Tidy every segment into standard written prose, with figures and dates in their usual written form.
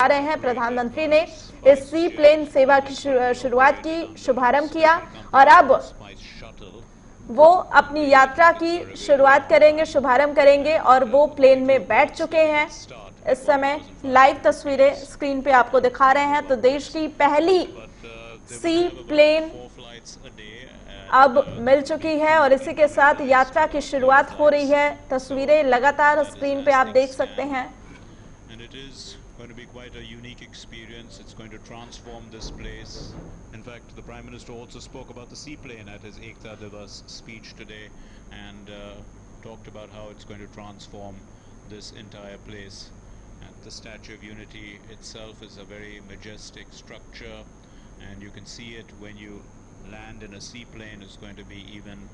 आ रहे हैं। प्रधानमंत्री ने इस सी प्लेन सेवा की शुरुआत की, शुभारंभ किया और अब वो अपनी यात्रा की शुरुआत करेंगे, शुभारंभ करेंगे और वो प्लेन में बैठ चुके हैं। इस समय लाइव तस्वीरें स्क्रीन पे आपको दिखा रहे हैं। तो देश की पहली सी प्लेन अब मिल चुकी है और इसी के साथ यात्रा की शुरुआत हो रही है। तस्वीरें लगातार स्क्रीन पे आप देख सकते हैं। Going to be quite a unique experience. It's going to transform this place. In fact, the Prime Minister also spoke about the seaplane at his Ekta Divas speech today and talked about how it's going to transform this entire place. And the Statue of Unity itself is a very majestic structure, and you can see it when you land in a seaplane. It's going to be even,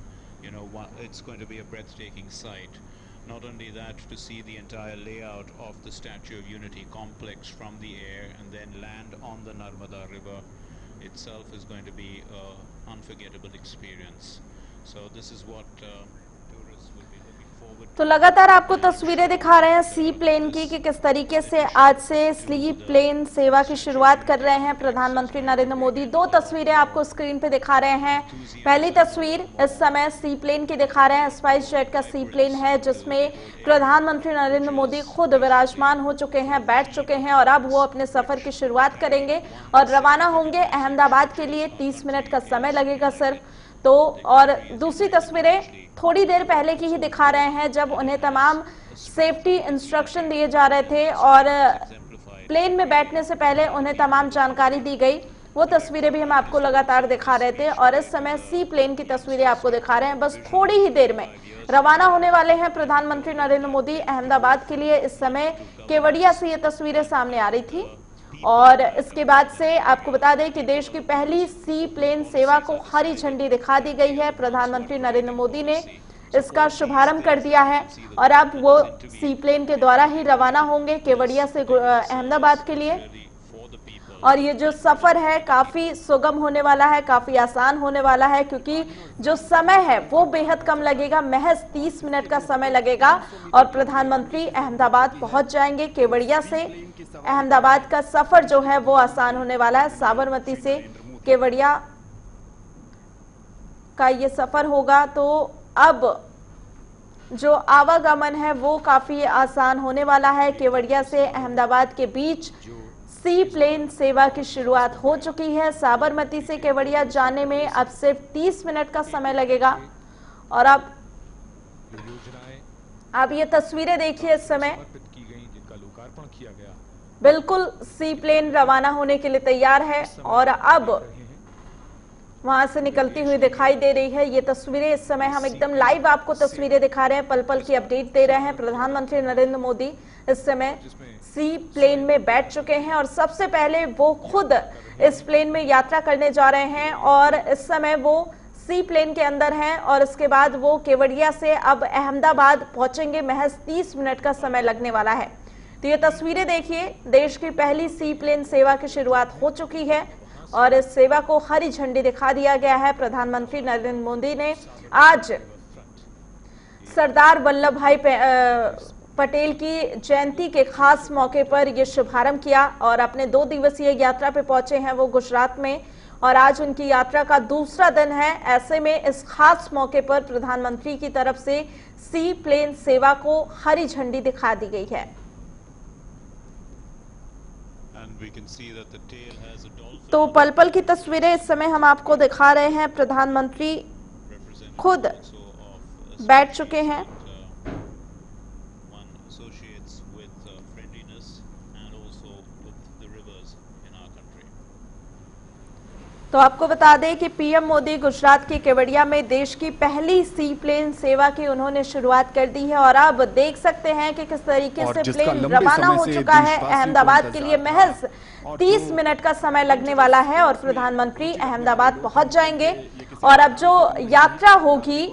it's going to be a breathtaking sight. Not only that, to see the entire layout of the Statue of Unity complex from the air and then land on the Narmada River itself is going to be an unforgettable experience. So this is what tourists will be looking forward to. तो लगातार आपको तस्वीरें दिखा रहे हैं सी plane की कि किस तरीके से आज से सी प्लेन सेवा की शुरुआत कर रहे हैं प्रधानमंत्री नरेंद्र मोदी। दो तस्वीरें आपको स्क्रीन पे दिखा रहे हैं। पहली तस्वीर इस समय सी प्लेन की दिखा रहे हैं। स्पाइस जेट का सी प्लेन है जिसमें प्रधानमंत्री नरेंद्र मोदी खुद विराजमान हो चुके हैं, बैठ चुके हैं और अब वो अपने सफर की शुरुआत करेंगे और रवाना होंगे अहमदाबाद के लिए। 30 मिनट का समय लगेगा सिर्फ। तो और दूसरी तस्वीरें थोड़ी देर पहले की ही दिखा रहे हैं जब उन्हें तमाम सेफ्टी इंस्ट्रक्शन दिए जा रहे थे और प्लेन में बैठने से पहले उन्हें तमाम जानकारी दी गई। वो तस्वीरें भी हम आपको लगातार दिखा रहे थे और इस समय सी प्लेन की तस्वीरें आपको दिखा रहे हैं। बस थोड़ी ही देर में रवाना होने वाले हैं प्रधानमंत्री नरेंद्र मोदी अहमदाबाद के लिए। इस समय केवड़िया से ये तस्वीरें सामने आ रही थी और इसके बाद से आपको बता दें कि देश की पहली सी प्लेन सेवा को हरी झंडी दिखा दी गई है। प्रधानमंत्री नरेंद्र मोदी ने इसका शुभारंभ कर दिया है और अब वो सी प्लेन के द्वारा ही रवाना होंगे केवड़िया से अहमदाबाद के लिए। और ये जो सफर है काफी सुगम होने वाला है, काफी आसान होने वाला है क्योंकि जो समय है वो बेहद कम लगेगा। महज 30 मिनट का समय लगेगा और प्रधानमंत्री अहमदाबाद पहुंच जाएंगे। केवड़िया से अहमदाबाद का सफर जो है वो आसान होने वाला है। साबरमती से केवड़िया का ये सफर होगा तो अब जो आवागमन है वो काफी आसान होने वाला है। केवड़िया से अहमदाबाद के बीच सी प्लेन सेवा की शुरुआत हो चुकी है। साबरमती से केवड़िया जाने में अब सिर्फ 30 मिनट का समय लगेगा और अब ये तस्वीरें देखिए। इस समय बिल्कुल सी प्लेन रवाना होने के लिए तैयार है और अब वहां से निकलती हुई दिखाई दे रही है। ये तस्वीरें इस समय हम एकदम लाइव आपको तस्वीरें दिखा रहे हैं, पल पल की अपडेट दे रहे हैं। प्रधानमंत्री नरेंद्र मोदी इस समय सी प्लेन में बैठ चुके हैं और सबसे पहले वो खुद इस प्लेन में यात्रा करने जा रहे हैं और इस समय वो सी प्लेन के अंदर हैं और इसके बाद वो केवड़िया से अब अहमदाबाद पहुंचेंगे। महज 30 मिनट का समय लगने वाला है। तो ये तस्वीरें देखिए, देश की पहली सी प्लेन सेवा की शुरुआत हो चुकी है और इस सेवा को हरी झंडी दिखा दिया गया है। प्रधानमंत्री नरेंद्र मोदी ने आज सरदार वल्लभ भाई पटेल की जयंती के खास मौके पर यह शुभारंभ किया और अपने 2 दिवसीय यात्रा पे पहुंचे हैं वो गुजरात में और आज उनकी यात्रा का दूसरा दिन है। ऐसे में इस खास मौके पर प्रधानमंत्री की तरफ से सी प्लेन सेवा को हरी झंडी दिखा दी गई है। तो पल पल की तस्वीरें इस समय हम आपको दिखा रहे हैं। प्रधानमंत्री खुद बैठ चुके हैं। तो आपको बता दें कि पीएम मोदी गुजरात की केवड़िया में देश की पहली सी प्लेन सेवा की उन्होंने शुरुआत कर दी है और अब देख सकते हैं कि किस तरीके से प्लेन रवाना हो चुका है अहमदाबाद के लिए। महज 30 मिनट का समय लगने वाला है और प्रधानमंत्री अहमदाबाद पहुंच जाएंगे और अब जो यात्रा होगी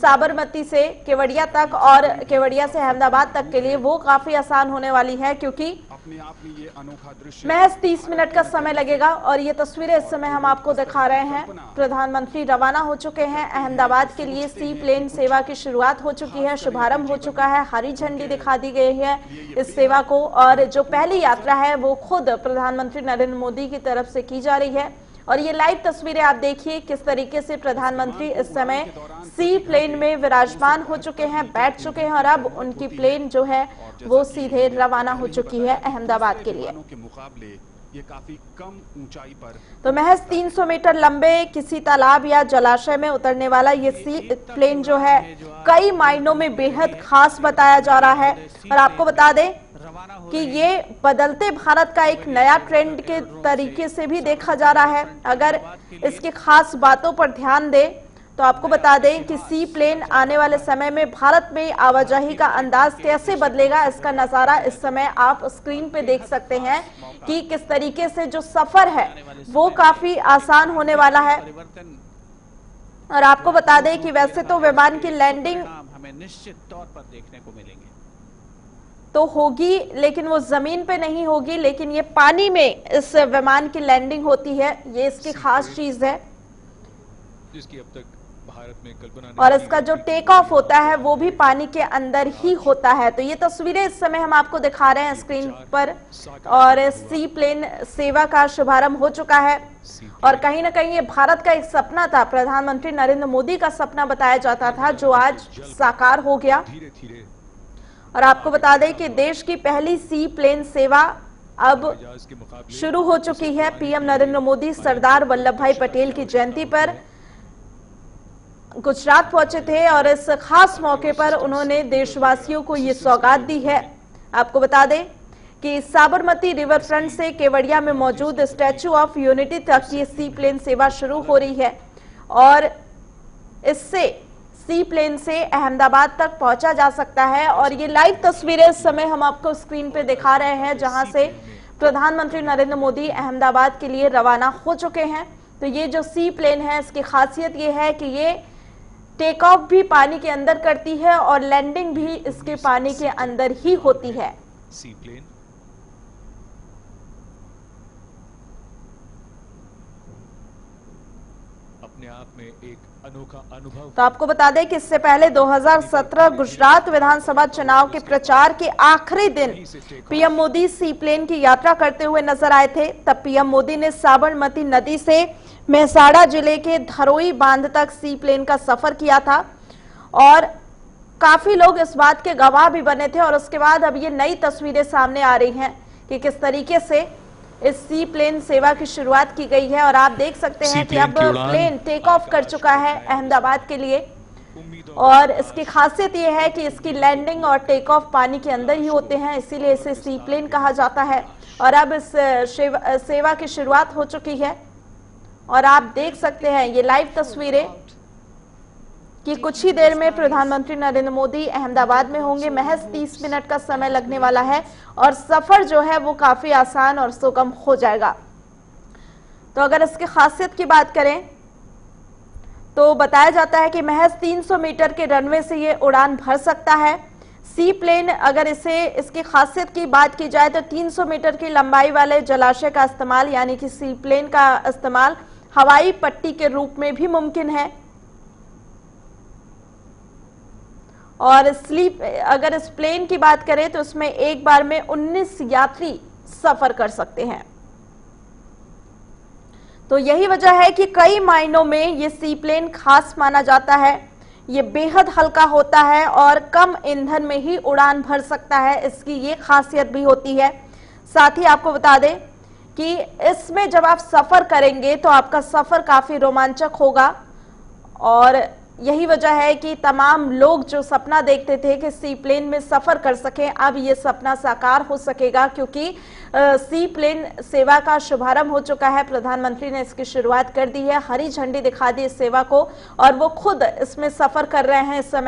साबरमती से केवड़िया तक और केवड़िया से अहमदाबाद तक के लिए वो काफी आसान होने वाली है क्योंकि अपने आप में ये अनोखा दृश्य महज 30 मिनट का समय लगेगा और ये तस्वीरें इस समय हम आपको दिखा रहे हैं। प्रधानमंत्री रवाना हो चुके हैं अहमदाबाद के लिए। सी प्लेन सेवा की शुरुआत हो चुकी है, शुभारंभ हो चुका है, हरी झंडी दिखा दी गई है इस सेवा को। और जो पहली यात्रा है वो खुद प्रधानमंत्री नरेंद्र मोदी की तरफ से की जा रही है। और ये लाइव तस्वीरें आप देखिए किस तरीके से प्रधानमंत्री इस समय सी प्लेन में विराजमान हो चुके हैं, बैठ चुके हैं और अब उनकी प्लेन जो है वो सीधे रवाना हो चुकी है अहमदाबाद के लिए। ये काफी कम ऊंचाई पर तो महज 300 मीटर लंबे किसी तालाब या जलाशय में उतरने वाला ये सी प्लेन जो है कई मायनों में बेहद खास बताया जा रहा है। और आपको बता दें कि ये बदलते भारत का एक नया ट्रेंड के तरीके से भी देखा जा रहा है। अगर इसकी खास बातों पर ध्यान दें तो आपको बता दें कि सी प्लेन आने वाले समय में भारत में आवाजाही का अंदाज कैसे बदलेगा, इसका नजारा इस समय आप स्क्रीन पे देख सकते हैं कि किस तरीके से जो सफर है वो काफी आसान होने वाला है। और आपको बता दें कि वैसे तो विमान की लैंडिंग हमें निश्चित तौर पर देखने को मिलेंगे तो होगी, लेकिन वो जमीन पे नहीं होगी, लेकिन ये पानी में इस विमान की लैंडिंग होती है। ये इसकी खास चीज है जिसकी अब तक भारत में कल्पना और इसका जो टेक ऑफ होता है वो भी पानी के अंदर ही होता है। तो ये तस्वीरें इस समय हम आपको दिखा रहे हैं स्क्रीन पर। और सी प्लेन सेवा का शुभारंभ हो चुका है और कहीं ना कहीं ये भारत का एक सपना था, प्रधानमंत्री नरेंद्र मोदी का सपना बताया जाता था, जो आज साकार हो गया। धीरे-धीरे और आपको बता दें कि देश की पहली सी प्लेन सेवा अब शुरू हो चुकी है। पीएम नरेंद्र मोदी सरदार वल्लभ भाई पटेल की जयंती पर गुजरात पहुंचे थे और इस खास मौके पर उन्होंने देशवासियों को ये सौगात दी है। आपको बता दें कि साबरमती रिवर फ्रंट से केवड़िया में मौजूद स्टैच्यू ऑफ यूनिटी तक ये सी प्लेन सेवा शुरू हो रही है और इससे सी प्लेन से अहमदाबाद तक पहुंचा जा सकता है। और ये लाइव तस्वीरें इस समय हम आपको स्क्रीन पे दिखा रहे हैं जहां से प्रधानमंत्री नरेंद्र मोदी अहमदाबाद के लिए रवाना हो चुके हैं। तो ये जो सी प्लेन है इसकी खासियत ये है कि ये टेक ऑफ भी पानी के अंदर करती है और लैंडिंग भी इसके पानी के अंदर ही होती है। सी प्लेन अपने आप में एक अनोखा अनुभव। तो आपको बता दें कि इससे पहले 2017 गुजरात विधानसभा चुनाव के प्रचार के आखिरी दिन पीएम मोदी सी प्लेन की यात्रा करते हुए नजर आए थे। तब पीएम मोदी ने साबरमती नदी से मेहसाणा जिले के धरोई बांध तक सी प्लेन का सफर किया था और काफी लोग इस बात के गवाह भी बने थे। और उसके बाद अब ये नई तस्वीरें सामने आ रही हैं कि किस तरीके से इस सी प्लेन सेवा की शुरुआत की गई है। और आप देख सकते हैं कि अब प्लेन टेक ऑफ कर चुका है अहमदाबाद के लिए और इसकी खासियत यह है कि इसकी लैंडिंग और टेक ऑफ पानी के अंदर ही होते हैं, इसीलिए इसे सी प्लेन कहा जाता है। और अब इस सेवा की शुरुआत हो चुकी है और आप देख सकते हैं ये लाइव तस्वीरें कि कुछ ही देर में प्रधानमंत्री नरेंद्र मोदी अहमदाबाद में होंगे। महज 30 मिनट का समय लगने वाला है और सफर जो है वो काफी आसान और सुगम हो जाएगा। तो अगर इसकी खासियत की बात करें तो बताया जाता है कि महज 300 मीटर के रनवे से ये उड़ान भर सकता है। सी प्लेन अगर इसकी खासियत की बात की जाए तो 300 मीटर की लंबाई वाले जलाशय का इस्तेमाल यानी कि सी प्लेन का इस्तेमाल हवाई पट्टी के रूप में भी मुमकिन है। और अगर इस प्लेन की बात करें तो इसमें एक बार में 19 यात्री सफर कर सकते हैं। तो यही वजह है कि कई मायनों में ये सी प्लेन खास माना जाता है। ये बेहद हल्का होता है और कम ईंधन में ही उड़ान भर सकता है, इसकी ये खासियत भी होती है। साथ ही आपको बता दें कि इसमें जब आप सफर करेंगे तो आपका सफर काफी रोमांचक होगा और यही वजह है कि तमाम लोग जो सपना देखते थे कि सी प्लेन में सफर कर सकें, अब ये सपना साकार हो सकेगा क्योंकि सी प्लेन सेवा का शुभारंभ हो चुका है। प्रधानमंत्री ने इसकी शुरुआत कर दी है, हरी झंडी दिखा दी इस सेवा को और वो खुद इसमें सफर कर रहे हैं इस समय।